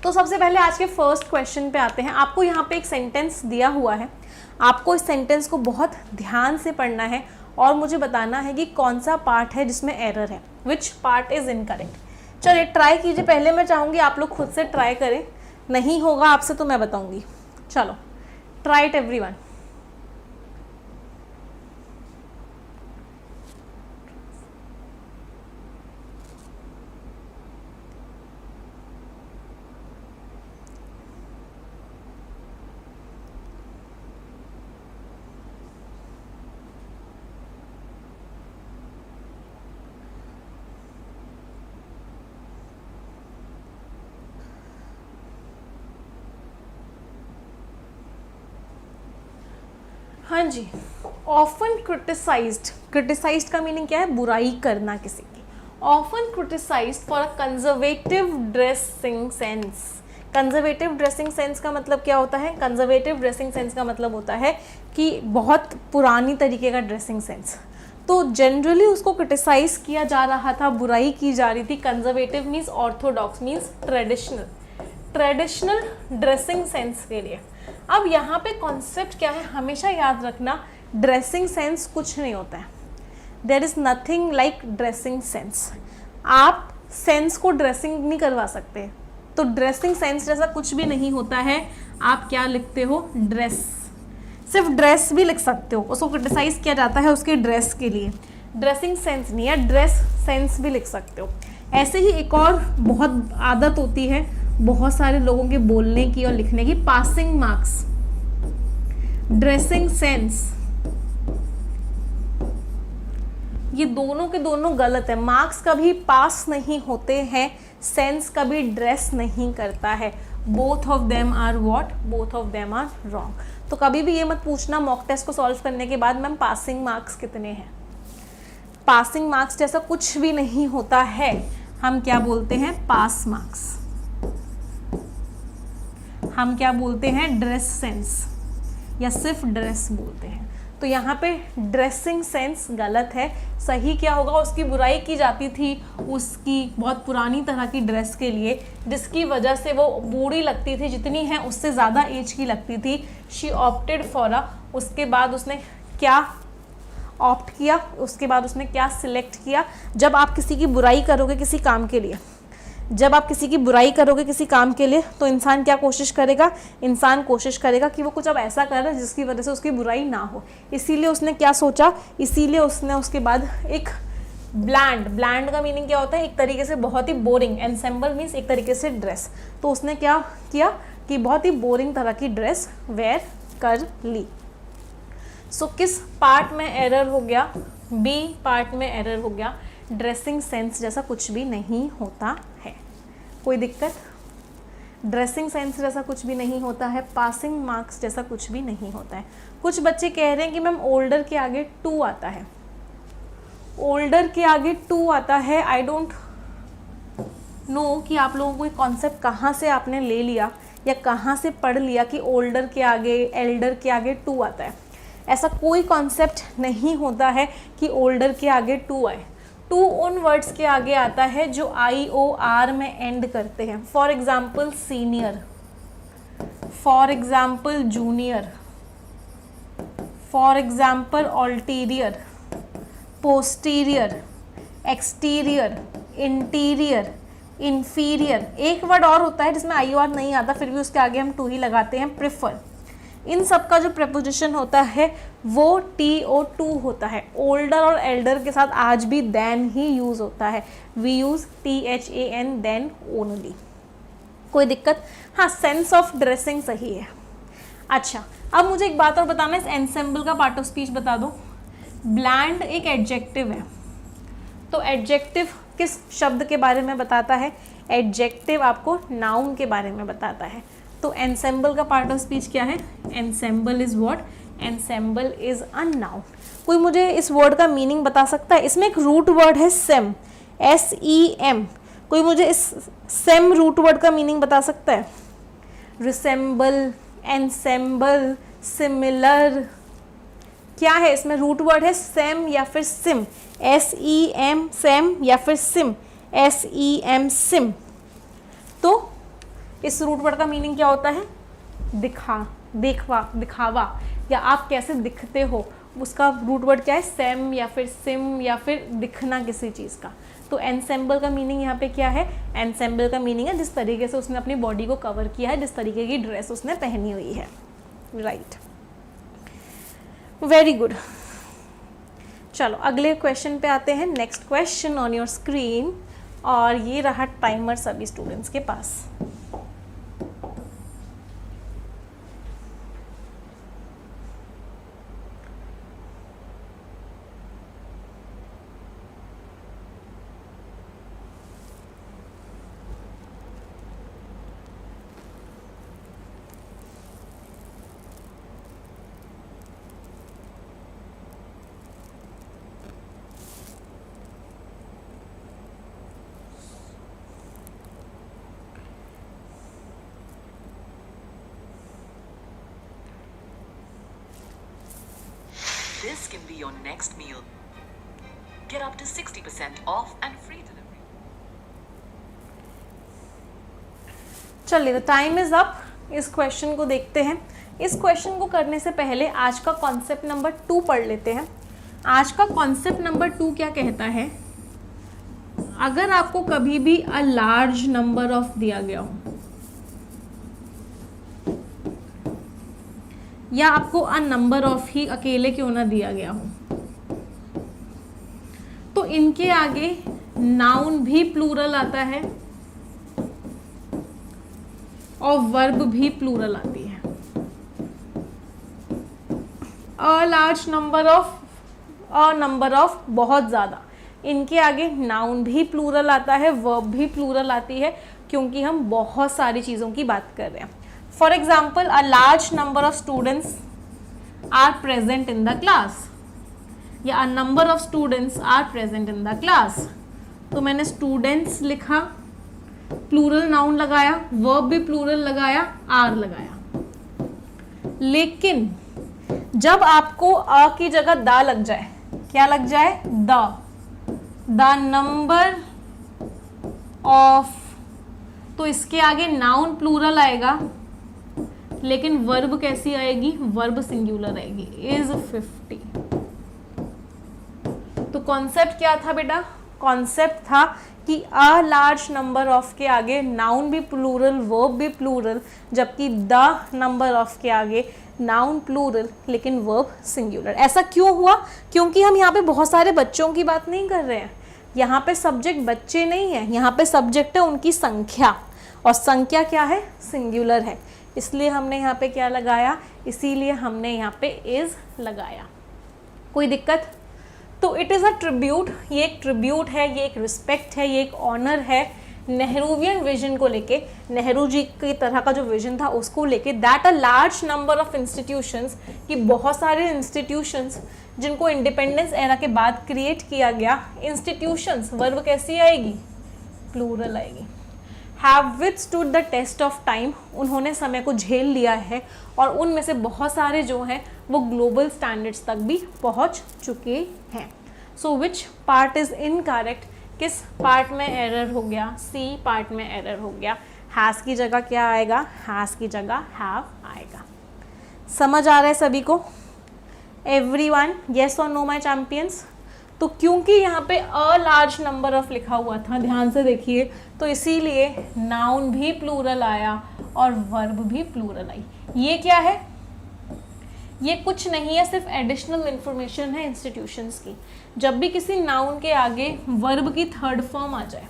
तो सबसे पहले आज के फर्स्ट क्वेश्चन पे आते हैं। आपको यहाँ पे एक सेंटेंस दिया हुआ है, आपको इस सेंटेंस को बहुत ध्यान से पढ़ना है और मुझे बताना है कि कौन सा पार्ट है जिसमें एरर है, विच पार्ट इज इनकरेक्ट। चलिए ट्राई कीजिए। पहले मैं चाहूँगी आप लोग खुद से ट्राई करें, नहीं होगा आपसे तो मैं बताऊँगी। चलो ट्राई इट एवरीवन। हाँ जी, ऑफन क्रिटिसाइज्ड, क्रिटिसाइज्ड का मीनिंग क्या है? बुराई करना किसी की। Often criticised for a conservative dressing sense. Conservative dressing sense का मतलब क्या होता है? कंजर्वेटिव ड्रेसिंग सेंस का मतलब होता है कि बहुत पुरानी तरीके का ड्रेसिंग सेंस। तो जनरली उसको क्रिटिसाइज किया जा रहा था, बुराई की जा रही थी। Conservative means Orthodox, means traditional, traditional dressing sense के लिए। अब यहाँ पे कॉन्सेप्ट क्या है, हमेशा याद रखना, ड्रेसिंग सेंस कुछ नहीं होता है। There is nothing like dressing sense. आप सेंस को ड्रेसिंग नहीं करवा सकते, तो ड्रेसिंग सेंस जैसा कुछ भी नहीं होता है। आप क्या लिखते हो? ड्रेस। सिर्फ ड्रेस भी लिख सकते हो, उसको क्रिटिसाइज किया जाता है उसकी ड्रेस के लिए। ड्रेसिंग सेंस नहीं है, ड्रेस सेंस भी लिख सकते हो। ऐसे ही एक और बहुत आदत होती है बहुत सारे लोगों के बोलने की और लिखने की, पासिंग मार्क्स। ड्रेसिंग सेंस, ये दोनों के दोनों गलत है। मार्क्स कभी पास नहीं होते हैं, सेंस कभी ड्रेस नहीं करता है। Both of them are what? Both of them are wrong. तो कभी भी ये मत पूछना मॉक टेस्ट को सॉल्व करने के बाद मैम पासिंग मार्क्स कितने हैं। पासिंग मार्क्स जैसा कुछ भी नहीं होता है। हम क्या बोलते हैं? Pass marks. हम क्या बोलते हैं? ड्रेस सेंस, या सिर्फ ड्रेस बोलते हैं। तो यहाँ पे ड्रेसिंग सेंस गलत है। सही क्या होगा? उसकी बुराई की जाती थी उसकी बहुत पुरानी तरह की ड्रेस के लिए, जिसकी वजह से वो बूढ़ी लगती थी, जितनी है उससे ज़्यादा एज की लगती थी। शी ऑप्टेड फॉर अ, उसके बाद उसने क्या ऑप्ट किया? उसके बाद उसने क्या सिलेक्ट किया? जब आप किसी की बुराई करोगे किसी काम के लिए, जब आप किसी की बुराई करोगे किसी काम के लिए, तो इंसान क्या कोशिश करेगा? इंसान कोशिश करेगा कि वो कुछ अब ऐसा कर रहा है जिसकी वजह से उसकी बुराई ना हो। इसीलिए उसने क्या सोचा? इसीलिए उसने उसके बाद एक ब्लैंड, ब्लैंड का मीनिंग क्या होता है? एक तरीके से बहुत ही बोरिंग, एनसेम्बल मीन्स एक तरीके से ड्रेस। तो उसने क्या किया कि बहुत ही बोरिंग तरह की ड्रेस वेयर कर ली। सो किस पार्ट में एरर हो गया? बी पार्ट में एरर हो गया। ड्रेसिंग सेंस जैसा कुछ भी नहीं होता है। कोई दिक्कत? ड्रेसिंग सेंस जैसा कुछ भी नहीं होता है। पासिंग मार्क्स जैसा कुछ भी नहीं होता है। कुछ बच्चे कह रहे हैं कि मैम ओल्डर के आगे टू आता है, ओल्डर के आगे टू आता है। आई डोंट नो कि आप लोगों को ये कॉन्सेप्ट कहाँ से आपने ले लिया या कहाँ से पढ़ लिया कि ओल्डर के आगे, एल्डर के आगे टू आता है। ऐसा कोई कॉन्सेप्ट नहीं होता है कि ओल्डर के आगे टू आए। टू उन वर्ड्स के आगे आता है जो IOR में एंड करते हैं। For example senior, for example junior, for example ulterior, posterior, exterior, interior, inferior. एक वर्ड और होता है जिसमें IOR नहीं आता, फिर भी उसके आगे हम टू ही लगाते हैं, प्रेफर। इन सब का जो प्रेपोजिशन होता है वो TO2 होता है। ओल्डर और एल्डर के साथ आज भी देन ही यूज़ होता है। We use THAN than only. कोई दिक्कत? हाँ, सेंस ऑफ ड्रेसिंग सही है। अच्छा, अब मुझे एक बात और बताना है, इस एनसेम्बल का पार्ट ऑफ स्पीच बता दो। ब्लैंड एक एडजेक्टिव है, तो एडजेक्टिव किस शब्द के बारे में बताता है? एडजेक्टिव आपको नाउन के बारे में बताता है। तो एनसेम्बल का पार्ट ऑफ स्पीच क्या है? Ensemble is what? Ensemble is a noun. कोई मुझे इस वर्ड का मीनिंग बता सकता है? इसमें एक रूट वर्ड है सेम, SEM। कोई मुझे इस सेम रूट वर्ड का मीनिंग बता सकता है? रिसेम्बल, एनसेम्बल, सिमिलर, क्या है इसमें? रूट वर्ड है सेम या फिर सिम, SEM सेम, या फिर सिम, SEM सिम। तो इस रूट वर्ड का मीनिंग क्या होता है? दिखावा, या आप कैसे दिखते हो, उसका रूट वर्ड क्या है? सेम या फिर सिम या फिर दिखना किसी चीज़ का। तो एनसेम्बल का मीनिंग यहाँ पे क्या है? एनसेम्बल का मीनिंग है जिस तरीके से उसने अपनी बॉडी को कवर किया है, जिस तरीके की ड्रेस उसने पहनी हुई है। Right, very good. चलो अगले क्वेश्चन पे आते हैं। Next question on your screen, और ये रहा टाइमर सभी स्टूडेंट्स के पास। This can be your next meal. Get up to 60% off and free delivery. चलिए, तो टाइम इज अप। इस क्वेश्चन को देखते हैं। इस क्वेश्चन को करने से पहले आज का कॉन्सेप्ट नंबर 2 पढ़ लेते हैं। आज का कॉन्सेप्ट नंबर 2 क्या कहता है? अगर आपको कभी भी अ लार्ज नंबर ऑफ दिया गया हो, या आपको अ नंबर ऑफ ही अकेले क्यों ना दिया गया हो, तो इनके आगे नाउन भी प्लूरल आता है और वर्ब भी प्लूरल आती है। अ large number of, a number of बहुत ज़्यादा, इनके आगे नाउन भी प्लूरल आता है, वर्ब भी प्लूरल आती है, क्योंकि हम बहुत सारी चीज़ों की बात कर रहे हैं। For example, a large number of students are present in the class, या a number of students are present in the class. तो मैंने स्टूडेंट्स लिखा, प्लूरल नाउन लगाया, वर्ब भी प्लूरल लगाया, आर लगाया। लेकिन जब आपको अ की जगह द लग जाए, क्या लग जाए? द नंबर ऑफ, तो इसके आगे नाउन प्लूरल आएगा, लेकिन वर्ब कैसी आएगी? वर्ब सिंगुलर आएगी, इज 50। तो कॉन्सेप्ट क्या था बेटा? कॉन्सेप्ट था कि अ लार्ज नंबर ऑफ के आगे नाउन भी प्लूरल, वर्ब भी प्लूरल, जबकि द नंबर ऑफ के आगे नाउन प्लूरल लेकिन वर्ब सिंगुलर। ऐसा क्यों हुआ? क्योंकि हम यहाँ पे बहुत सारे बच्चों की बात नहीं कर रहे हैं। यहाँ पे सब्जेक्ट बच्चे नहीं है, यहाँ पे सब्जेक्ट है उनकी संख्या, और संख्या क्या है? सिंगुलर है। इसलिए हमने यहाँ पे क्या लगाया? इसीलिए हमने यहाँ पे इज लगाया। कोई दिक्कत? तो इट इज़ अ ट्रिब्यूट, ये एक ट्रिब्यूट है, ये एक रिस्पेक्ट है, ये एक ऑनर है नेहरूवियन विजन को लेके, नेहरू जी की तरह का जो विजन था उसको लेके, that a large number of institutions, कि बहुत सारे इंस्टीट्यूशंस जिनको इंडिपेंडेंस एरा के बाद क्रिएट किया गया, इंस्टीट्यूशंस, वर्ब कैसी आएगी? प्लूरल आएगी। Have withstood the test of time, उन्होंने समय को झेल लिया है, और उनमें से बहुत सारे जो हैं वो ग्लोबल स्टैंडर्ड्स तक भी पहुंच चुके हैं। So which part is incorrect? किस पार्ट में एरर हो गया? सी पार्ट में एरर हो गया। हैज़ की जगह क्या आएगा? हैज़ की जगह हैव आएगा। समझ आ रहा है सभी को? एवरीवन, येस और नो माय चैंपियंस? तो क्योंकि यहाँ पे अ लार्ज नंबर ऑफ लिखा हुआ था, ध्यान से देखिए, तो इसीलिए नाउन भी प्लूरल आया और वर्ब भी प्लूरल आई। ये क्या है? ये कुछ नहीं है, सिर्फ एडिशनल इंफॉर्मेशन है इंस्टीट्यूशंस की। जब भी किसी नाउन के आगे वर्ब की थर्ड फॉर्म आ जाए,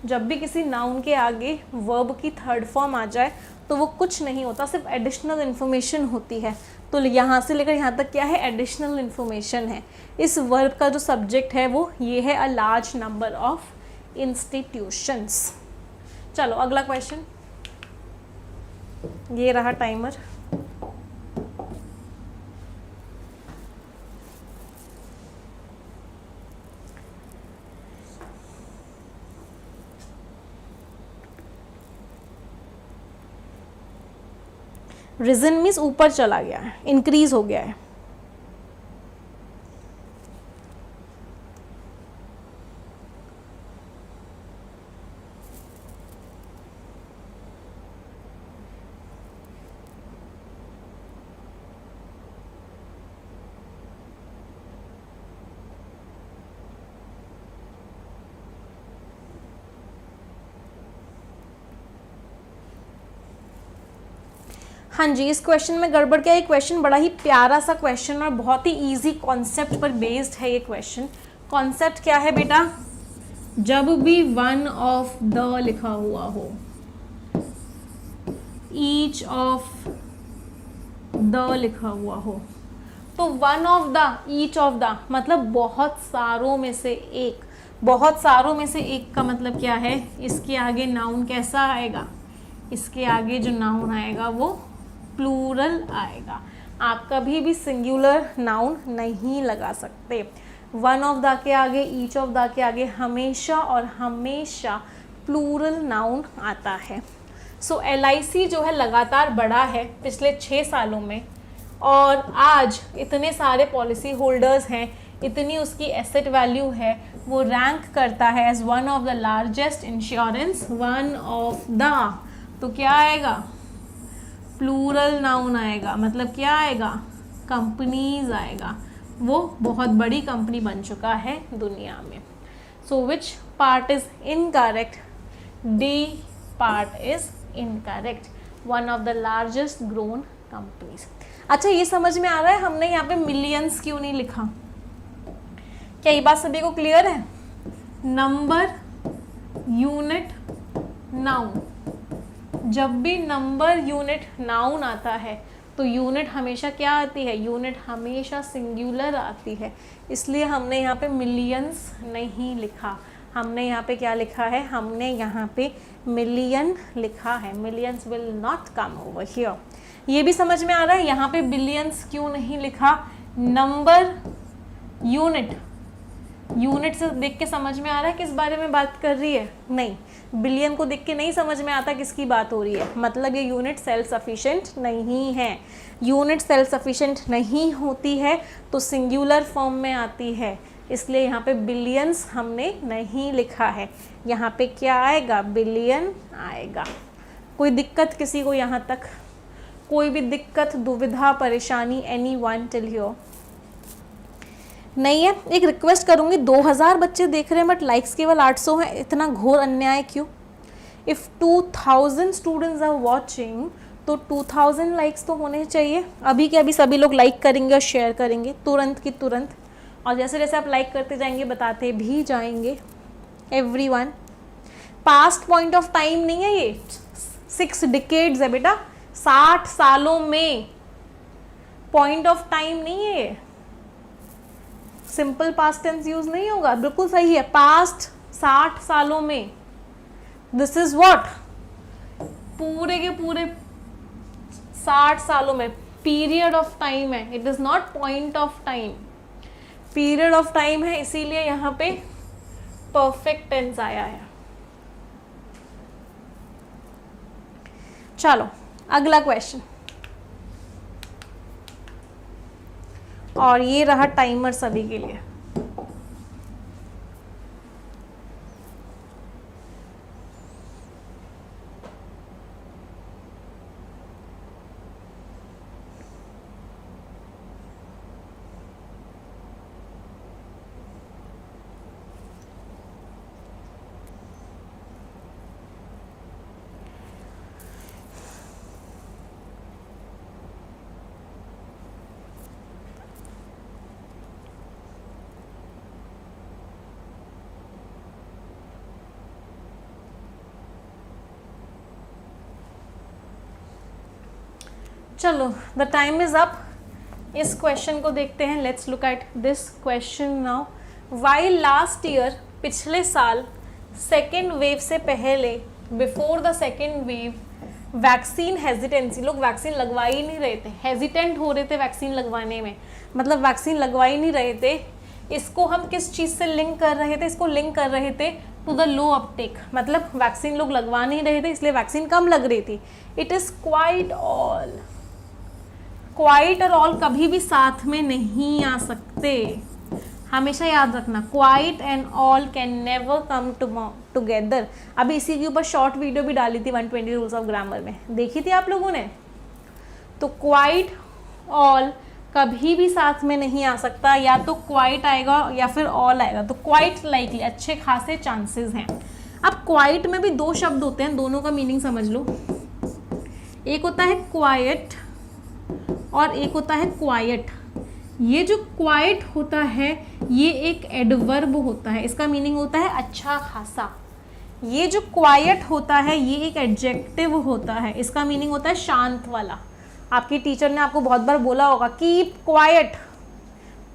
जब भी किसी नाउन के आगे वर्ब की थर्ड फॉर्म आ जाए, तो वो कुछ नहीं होता, सिर्फ एडिशनल इन्फॉर्मेशन होती है। तो यहाँ से लेकर यहाँ तक क्या है? एडिशनल इन्फॉर्मेशन है। इस वर्ब का जो सब्जेक्ट है वो ये है, अ लार्ज नंबर ऑफ इंस्टीट्यूशंस। चलो अगला क्वेश्चन, ये रहा टाइमर। रिजन मीन्स ऊपर चला गया है, इंक्रीज हो गया है। हाँ जी, इस क्वेश्चन में गड़बड़ क्या है, क्वेश्चन बड़ा ही प्यारा सा क्वेश्चन और बहुत ही इजी कॉन्सेप्ट पर बेस्ड है ये क्वेश्चन। कॉन्सेप्ट क्या है बेटा, जब भी वन ऑफ द लिखा हुआ हो, ईच ऑफ द लिखा हुआ हो, तो one of the, each of the मतलब बहुत सारों में से एक। बहुत सारों में से एक का मतलब क्या है, इसके आगे नाउन कैसा आएगा, इसके आगे जो नाउन आएगा वो प्लूरल आएगा। आप कभी भी सिंगुलर नाउन नहीं लगा सकते। वन ऑफ द के आगे, ईच ऑफ द के आगे हमेशा और हमेशा प्लूरल नाउन आता है। सो LIC जो है लगातार बढ़ा है पिछले 6 सालों में, और आज इतने सारे पॉलिसी होल्डर्स हैं, इतनी उसकी एसेट वैल्यू है, वो रैंक करता है as one of the largest insurance, one of the, तो क्या आएगा, प्लूरल नाउन आएगा। मतलब क्या आएगा, कंपनीज आएगा। वो बहुत बड़ी कंपनी बन चुका है दुनिया में। So which part is incorrect, D part is incorrect, one of the largest grown companies. अच्छा, ये समझ में आ रहा है हमने यहाँ पे मिलियंस क्यों नहीं लिखा, क्या ये बात सभी को क्लियर है? नंबर, यूनिट, नाउन, जब भी नंबर, यूनिट, नाउन आता है तो यूनिट हमेशा क्या आती है, यूनिट हमेशा सिंगुलर आती है, इसलिए हमने यहाँ पे मिलियंस नहीं लिखा। हमने यहाँ पे क्या लिखा है, हमने यहाँ पे मिलियन लिखा है। Millions will not come over here. ये भी समझ में आ रहा है यहाँ पे बिलियंस क्यों नहीं लिखा। नंबर, यूनिट, यूनिट से देख के समझ में आ रहा है किस बारे में बात कर रही है? नहीं, बिलियन को देख के नहीं समझ में आता किसकी बात हो रही है। मतलब ये यूनिट सेल्फ सफिशिएंट नहीं है। यूनिट सेल्फ सफिशिएंट नहीं होती है तो सिंगुलर फॉर्म में आती है, इसलिए यहाँ पे बिलियंस हमने नहीं लिखा है। यहाँ पे क्या आएगा, बिलियन आएगा। कोई दिक्कत किसी को यहाँ तक? कोई भी दिक्कत, दुविधा, परेशानी, एनीवन टिल हियर? नहीं है। एक रिक्वेस्ट करूँगी, 2000 बच्चे देख रहे हैं बट लाइक्स केवल 800 हैं। इतना घोर अन्याय क्यों? इफ़ 2000 स्टूडेंट्स आर वॉचिंग तो 2000 लाइक्स तो होने चाहिए। अभी के अभी सभी लोग लाइक करेंगे और शेयर करेंगे तुरंत की तुरंत, और जैसे जैसे आप लाइक करते जाएंगे बताते भी जाएंगे। Everyone, past point of time नहीं है ये, 6 डिकेड्स है बेटा, 60 सालों में पॉइंट ऑफ टाइम नहीं है ये। सिंपल पास्ट टेंस यूज नहीं होगा, बिल्कुल सही है। पास्ट 60 सालों में, दिस इज व्हाट, पूरे के पूरे 60 सालों में पीरियड ऑफ टाइम है। It is not point of time, period of time है, इसीलिए यहाँ पे परफेक्ट टेंस आया है। चलो अगला क्वेश्चन, और ये रहा टाइमर सभी के लिए। चलो, द टाइम इज अप। इस क्वेश्चन को देखते हैं। Let's look at this question now. While last year, पिछले साल, सेकेंड वेव से पहले, before the second wave, vaccine hesitancy, लोग वैक्सीन लगवा ही नहीं रहे थे, हेजिटेंट हो रहे थे वैक्सीन लगवाने में, मतलब वैक्सीन लगवा ही नहीं रहे थे। इसको हम किस चीज़ से लिंक कर रहे थे? इसको लिंक कर रहे थे टू द लो अपटेक, मतलब वैक्सीन लोग लगवा नहीं रहे थे इसलिए वैक्सीन कम लग रही थी। It is quite all, quite और ऑल कभी भी साथ में नहीं आ सकते, हमेशा याद रखना। Quiet and all can never come together. अभी इसी के ऊपर शॉर्ट वीडियो भी डाली थी 120 रूल्स ऑफ ग्रामर में, देखी थी आप लोगों ने? तो क्वाइट, ऑल कभी भी साथ में नहीं आ सकता, या तो क्वाइट आएगा या फिर ऑल आएगा। तो क्वाइट लाइकली, अच्छे खासे चांसेस हैं। अब क्वाइट में भी 2 शब्द होते हैं, दोनों का मीनिंग समझ लो। एक होता है क्वाइट और एक होता है क्वाइट। ये जो क्वाइट होता है ये एक एडवर्ब होता है, इसका मीनिंग होता है अच्छा खासा। ये जो क्वाइट होता है ये एक एडजेक्टिव होता है, इसका मीनिंग होता है शांत वाला। आपकी टीचर ने आपको बहुत बार बोला होगा keep quiet,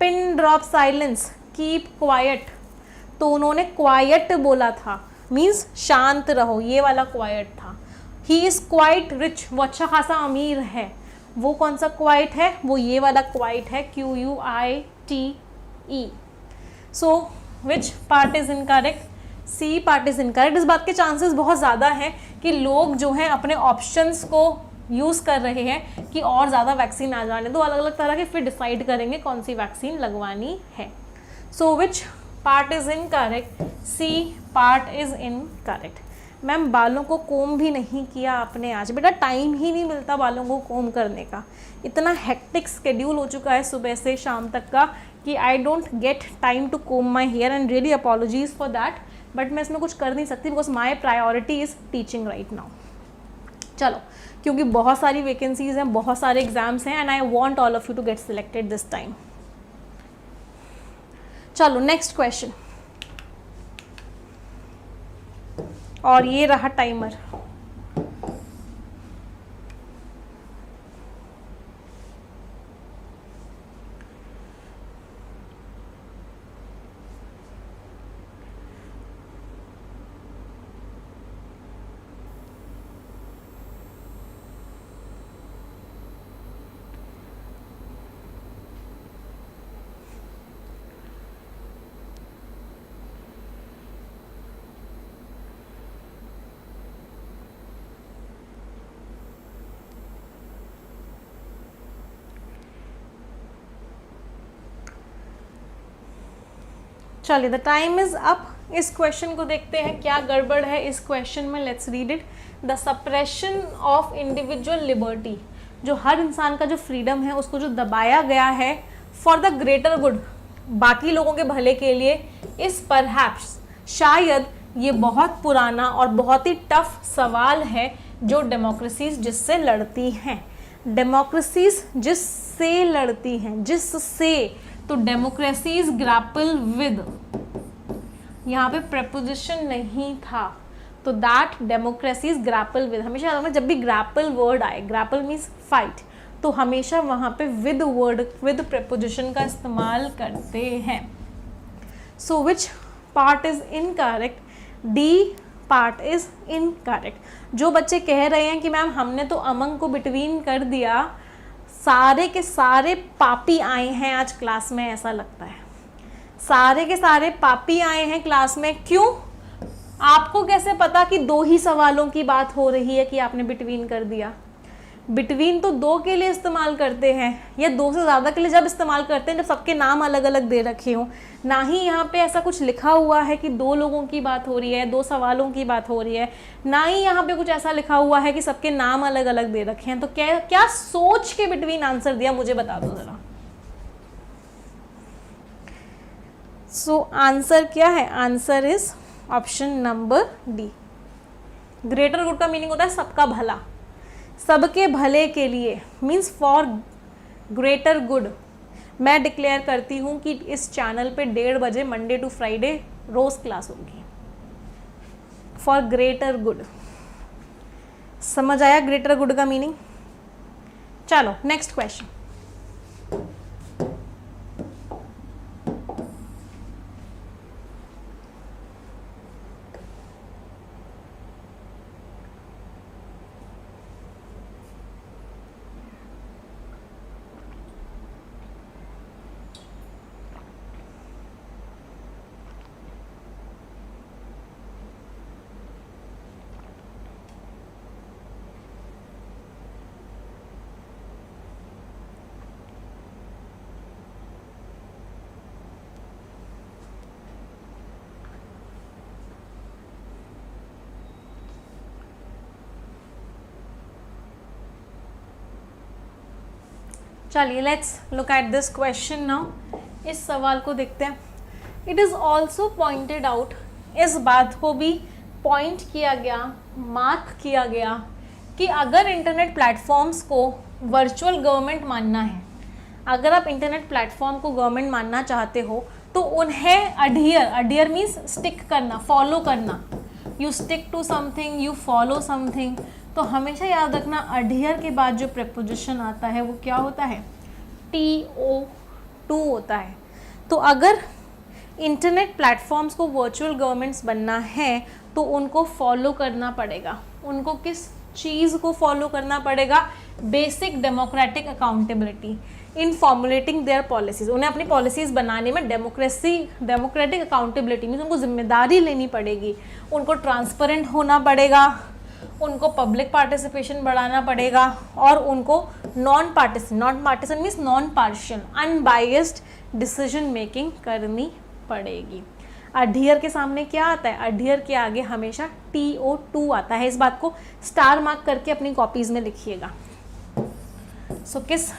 pin drop silence, keep quiet, तो उन्होंने क्वाइट बोला था, मीन्स शांत रहो, ये वाला क्वाइट था। ही इज़ क्वाइट रिच, वो अच्छा खासा अमीर है। वो कौन सा क्वाइट है? वो ये वाला क्वाइट है, QUITE। So which part is incorrect? C part is incorrect. इस बात के चांसेस बहुत ज़्यादा हैं कि लोग जो हैं अपने ऑप्शंस को यूज़ कर रहे हैं कि और ज़्यादा वैक्सीन आ जाने दो, अलग अलग तरह के, फिर डिसाइड करेंगे कौन सी वैक्सीन लगवानी है। So which part is incorrect? C part is incorrect. Ma'am बालों को कोम भी नहीं किया आपने आज। बेटा टाइम ही नहीं मिलता बालों को कोम करने का, इतना हेक्टिक स्केड्यूल हो चुका है सुबह से शाम तक का कि I don't get time to comb my hair and really apologies for that, but मैं इसमें कुछ कर नहीं सकती because my priority is teaching right now. चलो, क्योंकि बहुत सारी वैकेंसीज हैं, बहुत सारे एग्जाम्स हैं and I want all of you to get selected this time. चलो नेक्स्ट क्वेश्चन, और ये रहा टाइमर। चलिए द टाइम इज अप। इस क्वेश्चन को देखते हैं क्या गड़बड़ है इस क्वेश्चन में। Let's read it. The suppression of individual liberty, जो हर इंसान का जो फ्रीडम है उसको जो दबाया गया है फॉर द ग्रेटर गुड, बाकी लोगों के भले के लिए, इस परहैप्स, शायद ये बहुत पुराना और बहुत ही टफ सवाल है जो डेमोक्रेसीज जिससे लड़ती हैं। डेमोक्रेसीज जिससे लड़ती हैं, जिससे, तो डेमोक्रेसीज ग्रैपल विद, यहाँ पे प्रेपोजिशन नहीं था, तो दैट डेमोक्रेसीज ग्रैपल विद, हमेशा याद रखना जब भी ग्रैपल वर्ड आए, ग्रैपल मीन्स फाइट, तो हमेशा वहाँ पे विद वर्ड, विद प्रेपोजिशन का इस्तेमाल करते हैं। So which part is incorrect? D part is incorrect. जो बच्चे कह रहे हैं कि मैम हमने तो अमंग को बिटवीन कर दिया, सारे के सारे पापी आए हैं आज क्लास में, ऐसा लगता है सारे के सारे पापी आए हैं क्लास में। क्यों? आपको कैसे पता कि दो ही सवालों की बात हो रही है कि आपने बिटवीन कर दिया? बिटवीन तो दो के लिए इस्तेमाल करते हैं, या दो से ज़्यादा के लिए जब इस्तेमाल करते हैं जब सबके नाम अलग अलग दे रखे हों। ना ही यहाँ पे ऐसा कुछ लिखा हुआ है कि दो लोगों की बात हो रही है, दो सवालों की बात हो रही है, ना ही यहाँ पे कुछ ऐसा लिखा हुआ है कि सबके नाम अलग अलग दे रखे हैं। तो क्या क्या सोच के बिटवीन आंसर दिया, मुझे बता दो ज़रा। सो आंसर क्या है? Answer is option number D. Greater good का मीनिंग होता है सबका भला, सबके भले के लिए, मीन्स फॉर ग्रेटर गुड। मैं डिक्लेयर करती हूँ कि इस चैनल पे 1:30 बजे मंडे टू फ्राइडे रोज क्लास होगी फॉर ग्रेटर गुड। समझ आया ग्रेटर गुड का मीनिंग? चलो नेक्स्ट क्वेश्चन। चलिए let's look at this question now. इस सवाल को देखते हैं। It is also pointed out, इस बात को भी पॉइंट किया गया, मार्क किया गया कि अगर इंटरनेट प्लेटफॉर्म्स को वर्चुअल गवर्नमेंट मानना है, अगर आप इंटरनेट प्लेटफॉर्म को गवर्नमेंट मानना चाहते हो तो उन्हें अडियर मीन्स स्टिक करना, फॉलो करना, you stick to something, you follow something. तो हमेशा याद रखना अडियर के बाद जो प्रेपोजिशन आता है वो क्या होता है, TO2 होता है। तो अगर इंटरनेट प्लेटफॉर्म्स को वर्चुअल गवर्नमेंट्स बनना है तो उनको फॉलो करना पड़ेगा। उनको किस चीज़ को फॉलो करना पड़ेगा, basic democratic accountability in formulating there policies. उन्हें अपनी पॉलिसीज़ बनाने में डेमोक्रेटिक अकाउंटेबिलिटी मीन्स उनको जिम्मेदारी लेनी पड़ेगी, उनको ट्रांसपेरेंट होना पड़ेगा, उनको पब्लिक पार्टिसिपेशन बढ़ाना पड़ेगा और उनको non partisan means non partial unbiased decision making करनी पड़ेगी। अडियर के सामने क्या आता है, अडियर के आगे हमेशा TO2 आता है। इस बात को स्टार मार्क करके अपनी कॉपीज़ में लिखिएगा। सो किस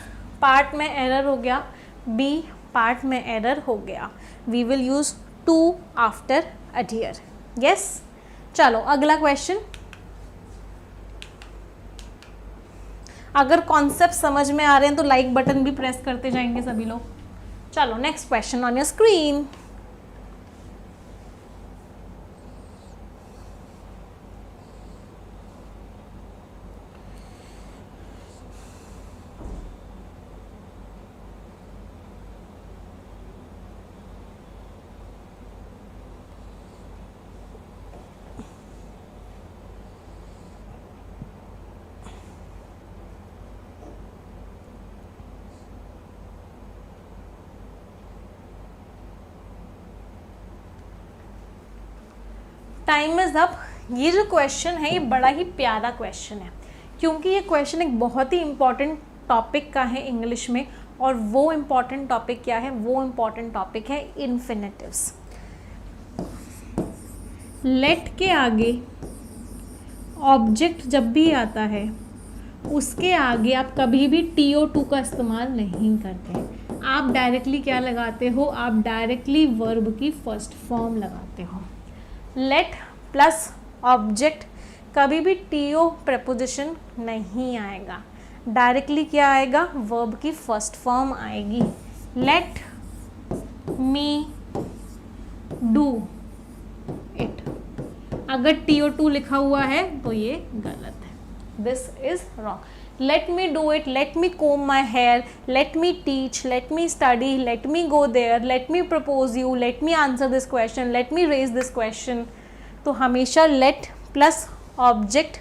पार्ट में एरर हो गया, बी पार्ट में एरर हो गया। We will use to after adhere. Yes, चलो अगला क्वेश्चन। अगर कॉन्सेप्ट समझ में आ रहे हैं तो लाइक बटन भी प्रेस करते जाएंगे सभी लोग। चलो next question on your screen. Time is up. ये जो क्वेश्चन है ये बड़ा ही प्यारा क्वेश्चन है क्योंकि ये क्वेश्चन एक बहुत ही इम्पॉर्टेंट टॉपिक का है इंग्लिश में। और वो इम्पॉर्टेंट टॉपिक क्या है, वो इम्पॉर्टेंट टॉपिक है इन्फिनेटिव्स। लेट के आगे ऑब्जेक्ट जब भी आता है उसके आगे आप कभी भी TO2 का इस्तेमाल नहीं करते। आप डायरेक्टली क्या लगाते हो, आप डायरेक्टली वर्ब की फर्स्ट फॉर्म लगाते हो। लेट प्लस ऑब्जेक्ट कभी भी TO प्रेपोजिशन नहीं आएगा, डायरेक्टली क्या आएगा, वर्ब की फर्स्ट फॉर्म आएगी। Let me do it. अगर TO2 लिखा हुआ है तो ये गलत है, this is wrong. Let me do it, let me comb my hair, let me teach, let me study, let me go there, let me propose you, let me answer this question, let me raise this question. तो हमेशा late plus object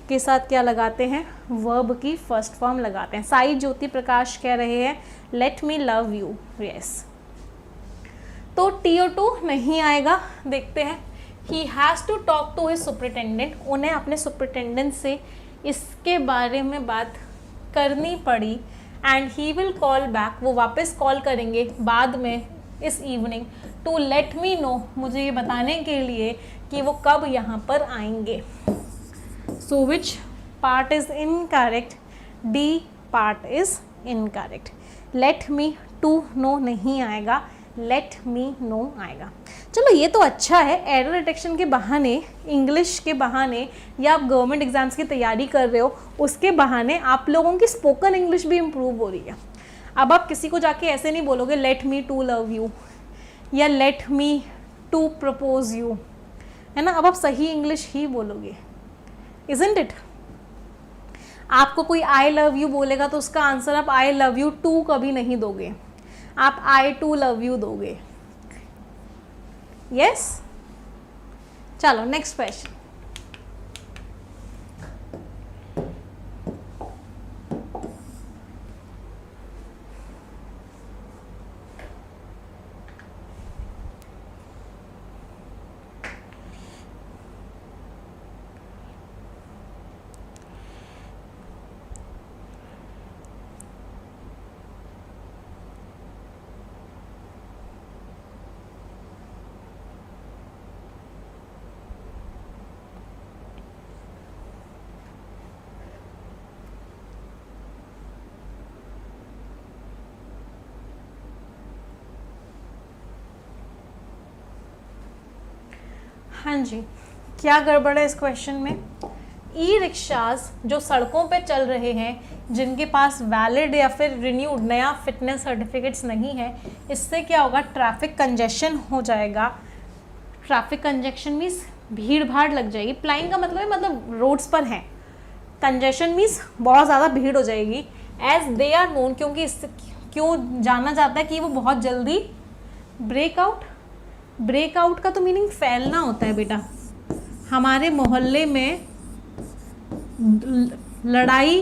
के साथ क्या लगाते हैं, verb की first form लगाते हैं। साई ज्योति प्रकाश कह रहे हैं let me love you, yes. तो TO2 नहीं आएगा। देखते हैं, he has to talk to his superintendent. उन्हें अपने सुपरिटेंडेंट से इसके बारे में बात करनी पड़ी। And he will call back, वो वापस कॉल करेंगे बाद में इस evening, to let me know, मुझे ये बताने के लिए कि वो कब यहाँ पर आएंगे। So which part is incorrect, D part is incorrect. Let me to know नहीं आएगा, लेट मी नो आएगा। चलो ये तो अच्छा है, एरर डिटेक्शन के बहाने, इंग्लिश के बहाने, या आप गवर्नमेंट एग्जाम्स की तैयारी कर रहे हो उसके बहाने आप लोगों की स्पोकन इंग्लिश भी इम्प्रूव हो रही है। अब आप किसी को जाके ऐसे नहीं बोलोगे let me to love you या let me to propose you, है ना। अब आप सही इंग्लिश ही बोलोगे, इजंट इट। आपको कोई आई लव यू बोलेगा तो उसका आंसर आप आई लव यू टू कभी नहीं दोगे, आप आई टू लव यू दोगे। यस, चलो नेक्स्ट क्वेश्चन। हाँ जी, क्या गड़बड़ है इस क्वेश्चन में, ई रिक्शाज जो सड़कों पे चल रहे हैं, जिनके पास वैलिड या फिर रिन्यूड नया फिटनेस सर्टिफिकेट्स नहीं है, इससे क्या होगा, ट्रैफिक कंजेशन हो जाएगा। ट्रैफिक कंजेशन मीन्स भीड़ भाड़ लग जाएगी। प्लाइंग का मतलब है मतलब रोड्स पर हैं, कंजेशन मीन्स बहुत ज़्यादा भीड़ हो जाएगी। एज दे आर नोन, क्योंकि इससे क्यों जाना जाता है कि वो बहुत जल्दी ब्रेकआउट। ब्रेकआउट का तो मीनिंग फैलना होता है बेटा। हमारे मोहल्ले में लड़ाई,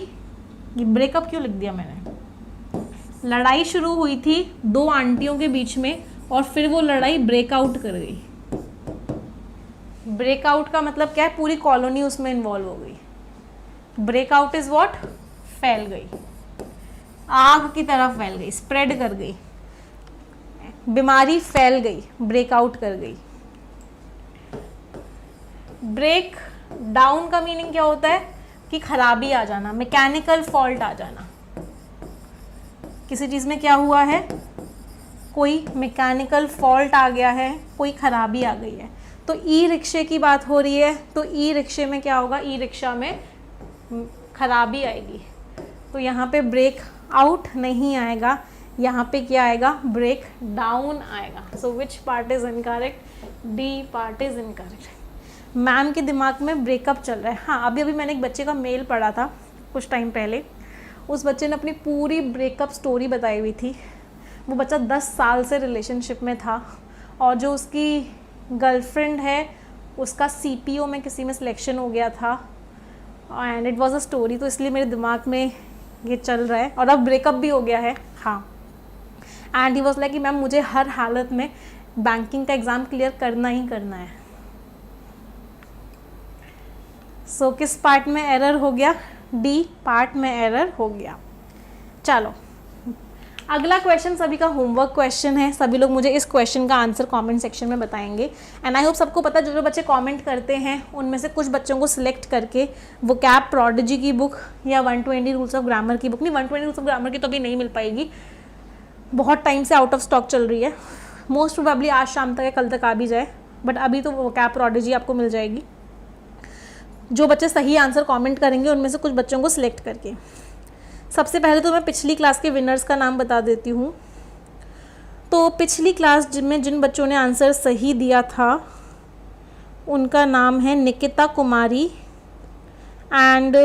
ब्रेकअप क्यों लिख दिया मैंने, लड़ाई शुरू हुई थी दो आंटियों के बीच में और फिर वो लड़ाई ब्रेकआउट कर गई। ब्रेकआउट का मतलब क्या है, पूरी कॉलोनी उसमें इन्वॉल्व हो गई। ब्रेकआउट इज व्हाट, फैल गई, आग की तरह फैल गई, स्प्रेड कर गई, बीमारी फैल गई, ब्रेकआउट कर गई। ब्रेक डाउन का मीनिंग क्या होता है कि खराबी आ जाना, मैकेनिकल फॉल्ट आ जाना। किसी चीज़ में क्या हुआ है, कोई मैकेनिकल फॉल्ट आ गया है, कोई खराबी आ गई है। तो ई रिक्शे की बात हो रही है, तो ई रिक्शे में क्या होगा, ई रिक्शा में खराबी आएगी। तो यहाँ पे ब्रेक आउट नहीं आएगा, यहाँ पे क्या आएगा, ब्रेक डाउन आएगा। So which part is incorrect, D part is incorrect. Ma'am के दिमाग में ब्रेकअप चल रहा है। हाँ, अभी अभी मैंने एक बच्चे का मेल पढ़ा था कुछ टाइम पहले। उस बच्चे ने अपनी पूरी ब्रेकअप स्टोरी बताई हुई थी। वो बच्चा 10 साल से रिलेशनशिप में था और जो उसकी गर्लफ्रेंड है उसका CPO में किसी में सिलेक्शन हो गया था and it was a story. तो इसलिए मेरे दिमाग में ये चल रहा है और अब ब्रेकअप भी हो गया है। हाँ, एंड ही वाज लाइक कि मैम मुझे हर हालत में बैंकिंग का एग्ज़ाम क्लियर करना ही करना है। सो किस पार्ट में एरर हो गया, डी पार्ट में एरर हो गया। चलो अगला क्वेश्चन सभी का होमवर्क क्वेश्चन है। सभी लोग मुझे इस क्वेश्चन का आंसर कमेंट सेक्शन में बताएंगे एंड आई होप सबको पता है, जो जो बच्चे कमेंट करते हैं उनमें से कुछ बच्चों को सिलेक्ट करके वोकैब प्रोडिजी की बुक या 120 रूल्स ऑफ ग्रामर की बुक, नहीं 120 रूल्स ऑफ ग्रामर की तो अभी नहीं मिल पाएगी, बहुत टाइम से आउट ऑफ स्टॉक चल रही है। मोस्ट प्रोबेबली आज शाम तक या कल तक आ भी जाए, बट अभी तो वोकैब प्रोडिजी आपको मिल जाएगी। जो बच्चे सही आंसर कमेंट करेंगे उनमें से कुछ बच्चों को सिलेक्ट करके। सबसे पहले तो मैं पिछली क्लास के विनर्स का नाम बता देती हूँ। तो पिछली क्लास में जिन बच्चों ने आंसर सही दिया था उनका नाम है निकिता कुमारी एंड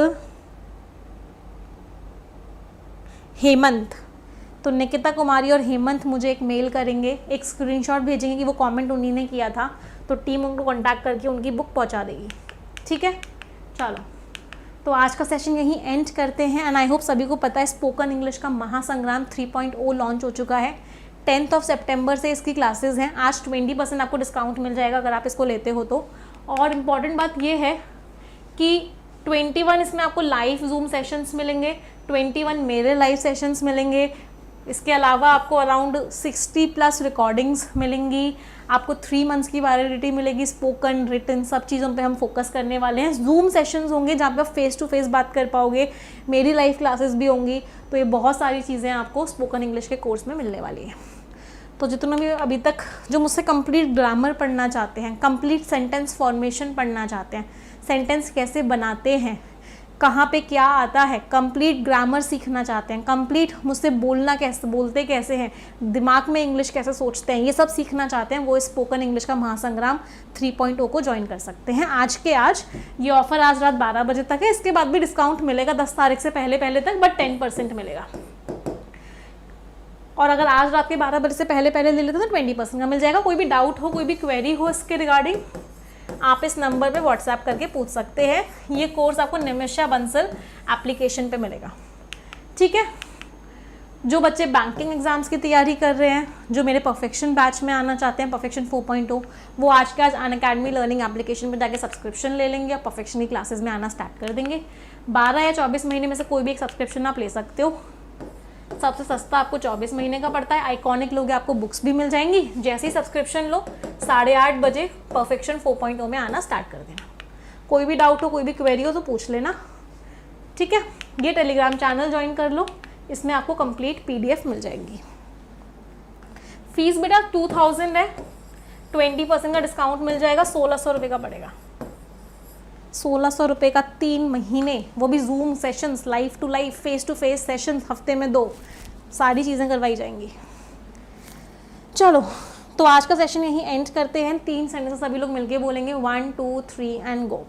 हेमंत। तो निकिता कुमारी और हेमंत मुझे एक मेल करेंगे, एक स्क्रीनशॉट भेजेंगे कि वो कमेंट उन्हीं ने किया था, तो टीम उनको कांटेक्ट करके उनकी बुक पहुंचा देगी। ठीक है, चलो तो आज का सेशन यहीं एंड करते हैं एंड आई होप सभी को पता है स्पोकन इंग्लिश का महासंग्राम 3.0 लॉन्च हो चुका है। 10 सितंबर से इसकी क्लासेस हैं। आज 20% आपको डिस्काउंट मिल जाएगा अगर आप इसको लेते हो तो। और इम्पॉर्टेंट बात ये है कि 21 इसमें आपको लाइव जूम सेशंस मिलेंगे, 21 मेरे लाइव सेशंस मिलेंगे। इसके अलावा आपको अराउंड 60+ रिकॉर्डिंग्स मिलेंगी। आपको 3 मंथ्स की वैलिडिटी मिलेगी। स्पोकन, रिटन सब चीज़ों पे हम फोकस करने वाले हैं। जूम सेशंस होंगे जहाँ पे आप फेस टू फेस बात कर पाओगे। मेरी लाइव क्लासेस भी होंगी। तो ये बहुत सारी चीज़ें आपको स्पोकन इंग्लिश के कोर्स में मिलने वाली है। तो जितने भी अभी तक जो मुझसे कंप्लीट ग्रामर पढ़ना चाहते हैं, कंप्लीट सेंटेंस फॉर्मेशन पढ़ना चाहते हैं, सेंटेंस कैसे बनाते हैं, कहाँ पे क्या आता है, कंप्लीट ग्रामर सीखना चाहते हैं, कंप्लीट मुझसे बोलना कैसे, बोलते कैसे हैं, दिमाग में इंग्लिश कैसे सोचते हैं, ये सब सीखना चाहते हैं, वो स्पोकन इंग्लिश का महासंग्राम 3.0 को ज्वाइन कर सकते हैं आज के आज। ये ऑफर आज रात 12 बजे तक है। इसके बाद भी डिस्काउंट मिलेगा 10 तारीख से पहले तक, बट 10% मिलेगा। और अगर आज रात के 12 बजे से पहले ले लेते तो 20% का मिल जाएगा। कोई भी डाउट हो, कोई भी क्वेरी हो इसके रिगार्डिंग, आप इस नंबर पे व्हाट्सएप करके पूछ सकते हैं। ये कोर्स आपको निमिषा बंसल एप्लीकेशन पे मिलेगा। ठीक है, जो बच्चे बैंकिंग एग्जाम्स की तैयारी कर रहे हैं, जो मेरे परफेक्शन बैच में आना चाहते हैं, परफेक्शन 4.0, वो आज के आज अनअकैडमी लर्निंग एप्लीकेशन पे जाके सब्सक्रिप्शन ले लेंगे और परफेक्शन की क्लासेस में आना स्टार्ट कर देंगे। 12 या 24 महीने में से कोई भी एक सब्सक्रिप्शन आप ले सकते हो। सबसे सस्ता आपको 24 महीने का पड़ता है। आइकॉनिक लोगे आपको बुक्स भी मिल जाएंगी। जैसे ही सब्सक्रिप्शन लो 8:30 बजे परफेक्शन 4.0 में आना स्टार्ट कर देना। कोई भी डाउट हो, कोई भी क्वेरी हो तो पूछ लेना। ठीक है, ये टेलीग्राम चैनल ज्वाइन कर लो, इसमें आपको कंप्लीट PDF मिल जाएगी। फीस बेटा 2000 है, 20% का डिस्काउंट मिल जाएगा, 1600 रुपये का पड़ेगा। 1600 रुपये का 3 महीने, वो भी Zoom sessions, live to live, face to face sessions, हफ्ते में 2, सारी चीज़ें करवाई जाएंगी। चलो, तो आज का सेशन यहीं एंड करते हैं। 3 सेंटेंसेस सभी लोग मिलके बोलेंगे, 1 2 3 and go.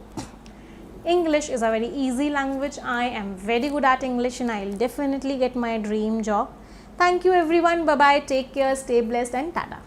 English is a very easy language. I am very good at English and I'll definitely get my dream job. Thank you everyone. Bye bye. Take care. Stay blessed and tata.